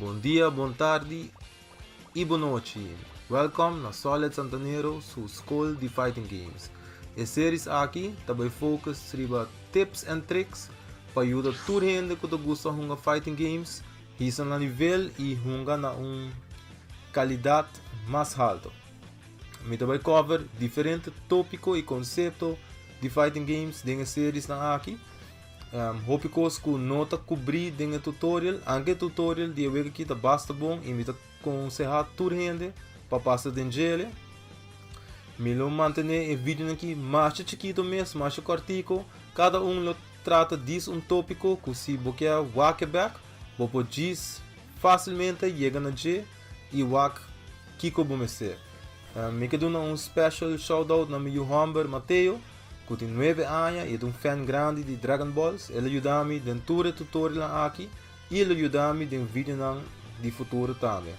Bom dia, boa tarde e boa noite. Welcome na Solid Santanero, sua escola de Fighting Games. A série aqui também foca sobre tips and tricks para ajudar toda gente que gosta de Fighting Games e está no nível e junga na qualidade mais alta. Me também cover diferentes tópicos e conceitos de Fighting Games dentro da série aqui. Hoop ik ook nota cobrir dentro do tutorial, anche tutorial de eu aqui tá basta bom e me tá aconselhar toda gente para passar dentro dele. Me lo manter o vídeo aqui mais chiquito mesmo, mais cortico. Cada lo trata de tópico que se você walk back, você pode facilmente chegar na G e walk kiko bom ser. Me quero dar special shout out na meu Humber Mateo. Que tem 9 anos e é fan grande de Dragon Balls. Ele ajuda-me dentro do tutorial aqui e ele ajuda-me no vídeo de futuro também.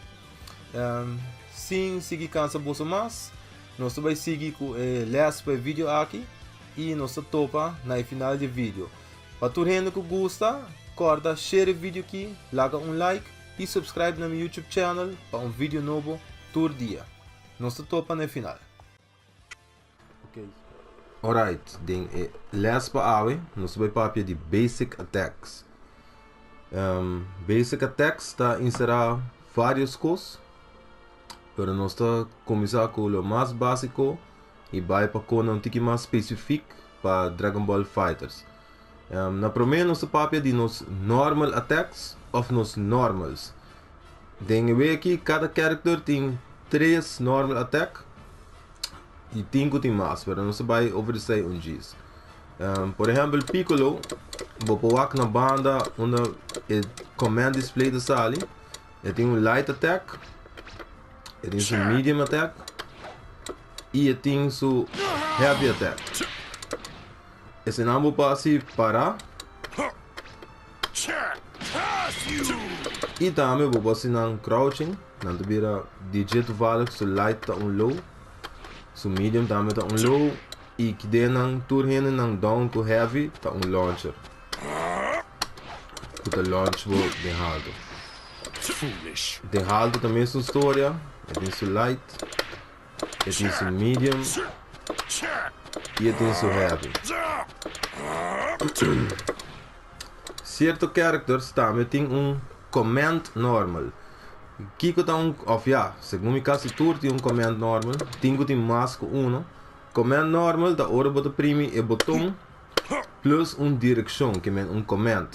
Sim, se cansa você mais, nós vamos seguir com o last vídeo aqui e nós topa no final do vídeo. Para todo mundo que gosta, corta, share o vídeo aqui, larga like e subscribe no meu YouTube channel para vídeo novo todo dia. Nós topa no final. Okay. Alright, den last pa nós vamos para de basic attacks. Basic attacks está inserar várias coisas, pero nós está começar com o mais básico e vai para com um tique mais específico para Dragon Ball Fighters. Na primeira nós papia de nos normal attacks ou nos normals. Den aqui cada character tem 3 normal attack. E 5 tem mais, mas não se vai oferecer disso. Por exemplo, Piccolo, vou pôr na banda onde o command display da sala. Ele tem light attack, ele tem medium attack e ele tem heavy attack. Esse não vou passar para e também vou passar na crouching, não vira digit value, so light tá low. So medium também está low e que dê nang tour hen nang down com heavy está launcher. Que o launch vou derrado. Derrado também é sua história. Tem seu light, tem seu medium e tem seu heavy. Certo characters também tem command normal. Kiko tá segundo caso tour tem command normal, tenho tem mais que command normal da hora bota prime botão plus direção que é command.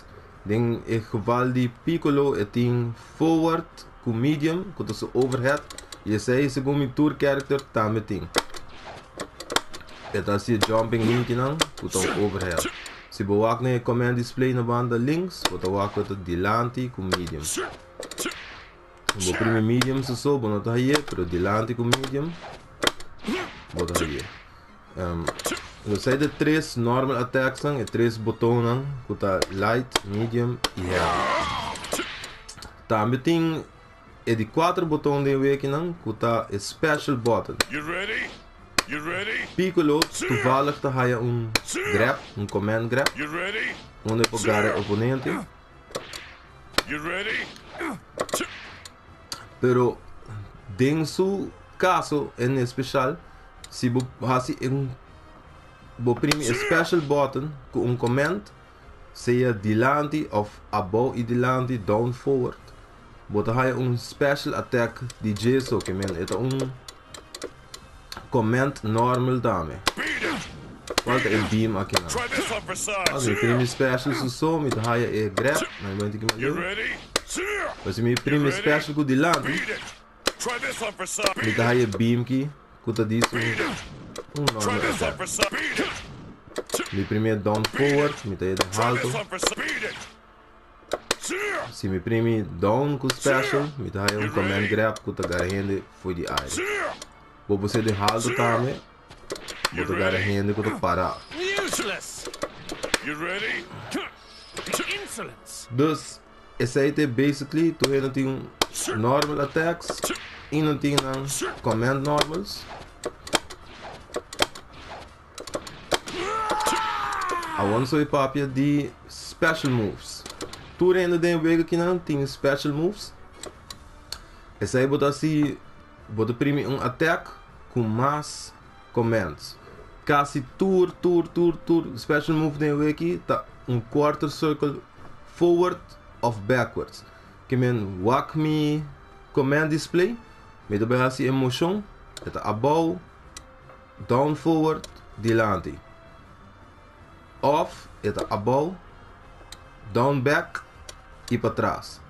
Den em geval de Piccolo tem forward com medium, com o overhead e esse segundo tour character também tem. Eta se jumping link não, com o overhead. Se boak na command display na banda links, bota wak com delante com medium. O primeiro medium se soube, não está aí, mas delante com medium, bota aí. Você tem 3 normal attacks, 3 botões, que está light, medium e heavy. Também tem de 4 botões de aqui, que está special button. Piccolo, tu vale que está aí grab, command grab, onde pegar o oponente. Pero em seu caso em especial, se você faz primeiro special button com command, seja delante ou above e delante, down forward, você tem special attack de Jesu que é command normal também. Falta beam aqui não. Assim, primeiro special se som, me tem grab, mas não tem que mais. Mas se me primeiro special com delante, me dá beam aqui, que está disso normal attack. Me primeiro down forward, me dá alto. Se me primeiro down com special, me dá command grab, que está agarrando foi de aire. Vou você de alto também, vou estar agarrando que está parado. Dus esse aí é basically, tu não tem normal attacks e não tem command normals. Agora sou papia de special moves. Tu ainda tem aqui não tem special moves. Essa aí bota assim, bota primeiro attack com mais commands. Casi tour, special move den aqui tá quarter circle forward of backwards. Que men walk me command display, me do assim emotion, tá above, down forward, delante. Off, tá above, down back e para trás.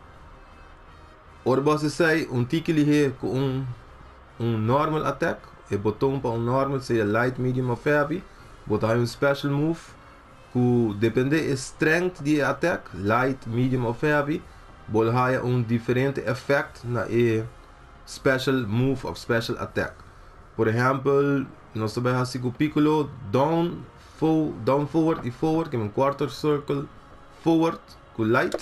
Ora você sai tiki hier com normal attack, e botão para normal seja light, medium ou heavy, botar special move, que depende da strength de attack, light, medium ou heavy, bolha diferente effect na special move of special attack. Por exemplo, nós sabemos assim que Piccolo down forward e forward, que é quarter circle forward, com light.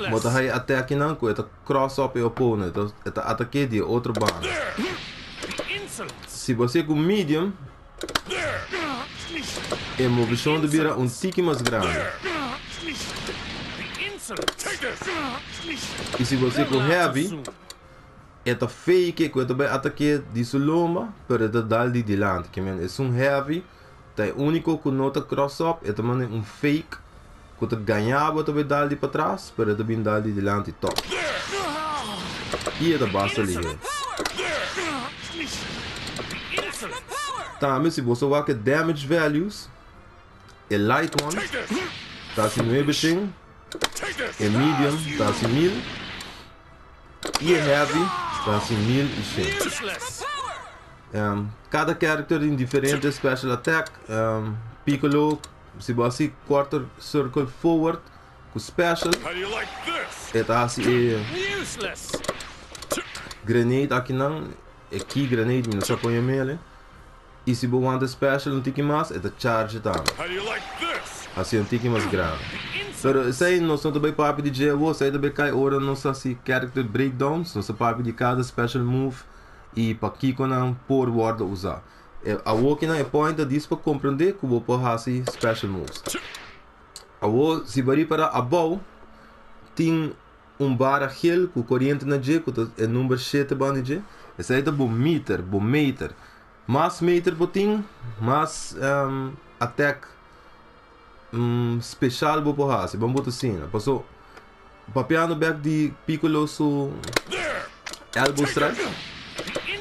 Bota aí até aqui não, que é cross up e opponent, então é ataque de outro bando. Se você com medium, a movição de vira tiki mais grande. E se você com heavy, é fake, que é ataque de suloma, para dar de delante, que é heavy, é único que nota cross up, é também fake. Que ganhava também dali para trás, para também dali delante e top. E é da base ali. Também se você vai que damage values, é light one, está assim 900, é medium, está assim 1000, e é heavy, está assim 1100. Cada character tem diferente special attack, Piccolo. Se você quarter circle forward com special, é assim grenade aqui não, é key grenade, não só põe ele. E se você want special tiki mais, é charge também. Assim tiki mais grande. Pero isso aí nós não também para de GW, isso aí também cai hora nossa assim character breakdowns, nossa para de cada special move e para que não por word usar. A walk é point disso para compreender que vou fazer special moves. A walk se vai para above tem barra gel com corrente na G, que é número 7 band G. Essa aí é bom meter. Mais meter botin, mais attack special vou fazer. Vamos botar assim, passou papiando back de Piccolo su elbow strike.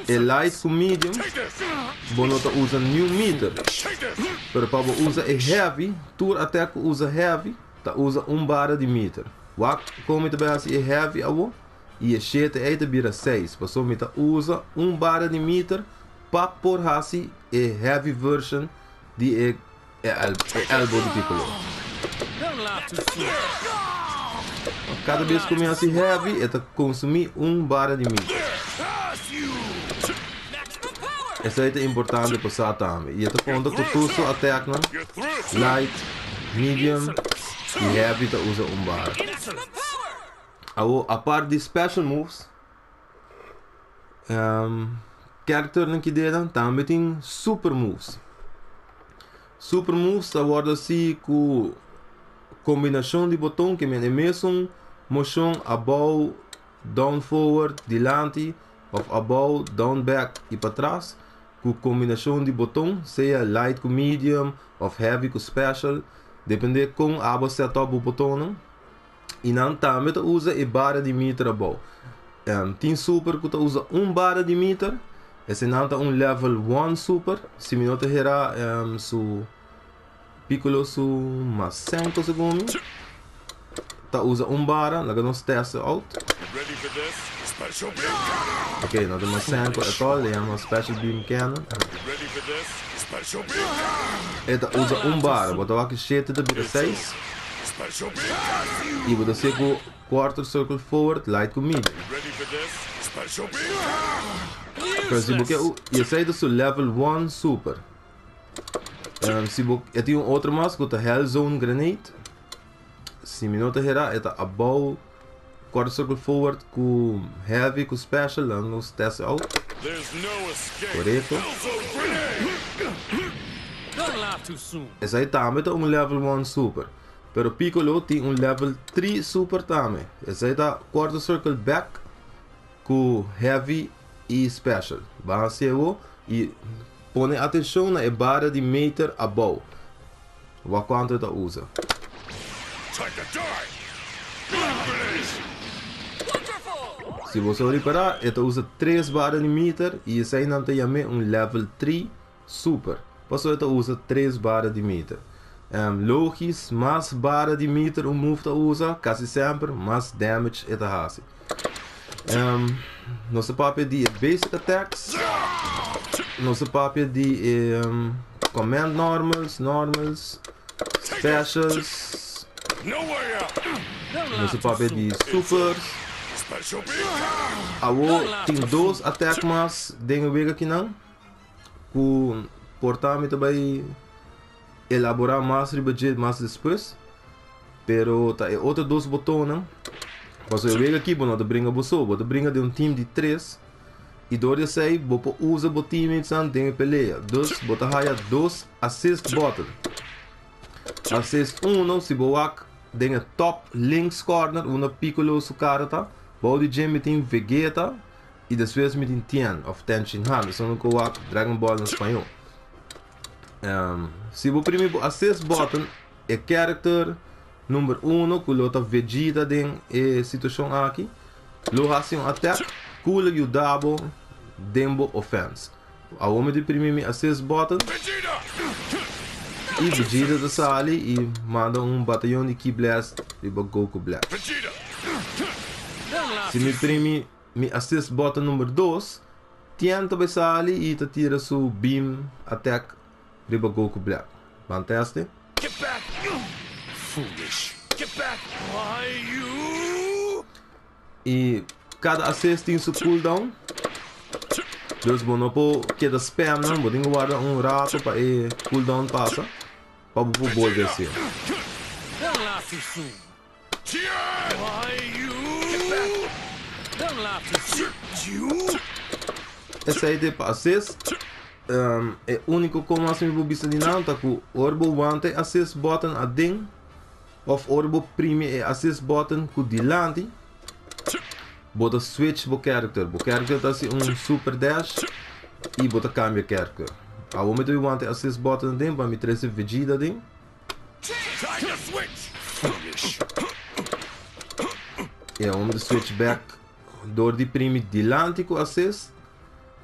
É light com medium, bonota usa new meter. Pero para usa heavy, tour attack usa heavy, tá usa barra de meter. Como também assim é heavy avo, e é 7 aí vira 6. Passou me usa barra de meter para por assim é heavy version de elbow de Piccolo. Cada vez que começa heavy, é consumir barra de meter. Essa aí é importante passar também. E até quando tu usa attack não, light, medium e heavy tu usa barra. A parte de special moves, character não que deram também tem super moves. Super moves tá guarda assim com combinação de botão que é mesmo motion above, down forward, delante, of above, down back e para trás. Com combinação de botão, seja light com medium, of heavy com special, depende com a setup do botão não. E não também usa a barra de meter above. Tem super que usa barra de meter, esse não tá level 1 super, se me nota era su Piccolo su mais 5 segundos, tá usa barra, laga nos testa out. Ok, nós temos 5 é all, é special beam cannon. Esta usa barra, botar aqui 7 de 6. E vou descer com quarter circle forward, light com medium. Por exemplo, eu saí do level 1 super. Se eu tenho outro mais, que é Hell Zone Grenade. Se me nota era, é above quarter circle forward com heavy, com special, nos test out. Correto. Essa aí também é level 1 super. Pero Piccolo tem level 3 super também. Esse aí tá quarto circle back com heavy e special. Balanceo e põe atenção na barra de meter above. O quanto ele usa. Se você reparar, ele usa 3 barras de meter e esse aí não tem level 3 super. Por isso ele usa 3 barras de meter. Logis, mais barra de meter o move usa, quase sempre mais damage ele faz. Nosso papel de basic attacks, nosso papel de command normals, specials, nosso papel de supers. Tem 2 attacks mais dentro do aqui não, que portanto também elaborar mais budget mais depois, pero tá outros 2 botões não. Mas eu vejo aqui, você brinca você brinca de time de 3 e dori sei, você usa o teammates dentro peleia. Dus, você haya 2 assist button. Assist 1, se você dentro top links corner, uma Piccolo su carta, body gem tem Vegeta e depois tem Tien of Tenshin Han, isso não coloca Dragon Ball em espanhol. Se você primeiro assist button é character número 1, que lota Vegeta dentro da situação aqui, lo hace attack, que lhe ajudava dentro offense. A homem de primeiro assist button e Vegeta da sali e manda batalhão de Ki Blast e Goku Blast. Se me primi assist button número 2, Tien também sali e tira seu beam attack de Goku Black. Fantástico? Foolish. Get back! Why you? E cada assist tem seu cooldown. Dus você não pode queda spam não, você tem que guardar rato para o cooldown passa. Para você voltar assim. Don't laugh too soon. Why you? Get back! Don't laugh too soon. You? Essa aí de assist é único como assim eu vou de não, tá com orbo wante assist button a ding. Of orbo prime e assist button ku dilante. Bota switch bo character. Bo character tá assim super dash e bota cambia character. A momento eu want assist button dentro para me trazer Vegeta dentro. E a momento switch back door de prime dilante ku assist.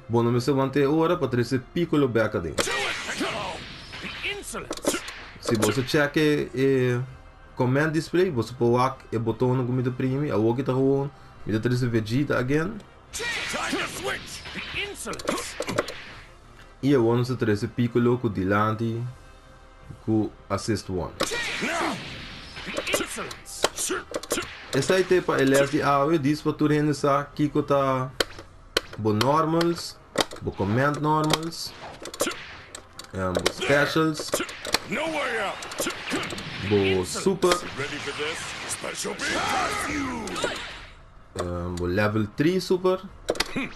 Bom não me se want ora para trazer Piccolo back dentro. Se você check command display, você pode o botão no começo prime, a outra tá gewoon, me dá Vegeta again. E eu vou trazer Piccolo com dilante com assist 1. Essa aí tem para eles de AOE, diz para tu rendecer aqui que tá bo normals, bo command normals, bo specials. No way out. Bo super, Ready for this? Special bo level 3 super. There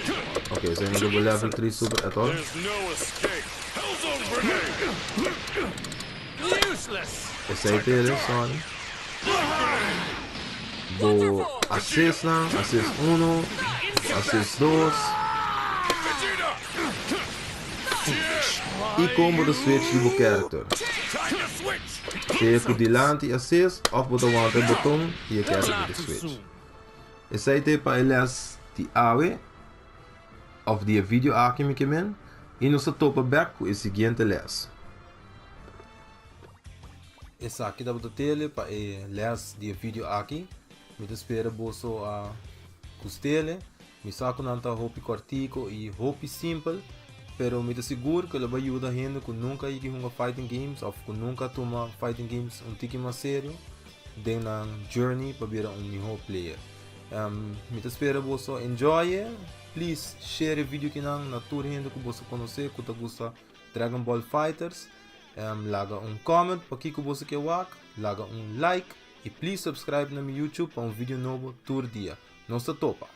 you go. Ok, zijn we bo level 3 super at all. There's no escape. Hellzone grenade. Useless. Esse aí tem sorry. Bo assist na, assist 1, assist 2. Vegeta. E combo de switch de bo character. Time to switch. Se é com dilante assist, of botão o botão e a character de switch. Esse aí tem para eles de AOE. Of die vídeo aqui me quemen. E no topa back com o seguinte les. Esse aqui dá para tele para les de vídeo aqui. Me espera bolso a costele. Me saco nanta hopi cortico e hopi simple. Pero me seguro que ele vai ajudar a gente que nunca ir a fighting games ou que nunca toma fighting games tique mais sério. Den na journey para virar melhor player. Me espera você enjoy. Please share o vídeo que não na tour gente que você conhecer que gosta Dragon Ball Fighters. Laga comment para que você quer ver. Laga like e please subscribe no meu YouTube para vídeo novo todo dia. Não se topa.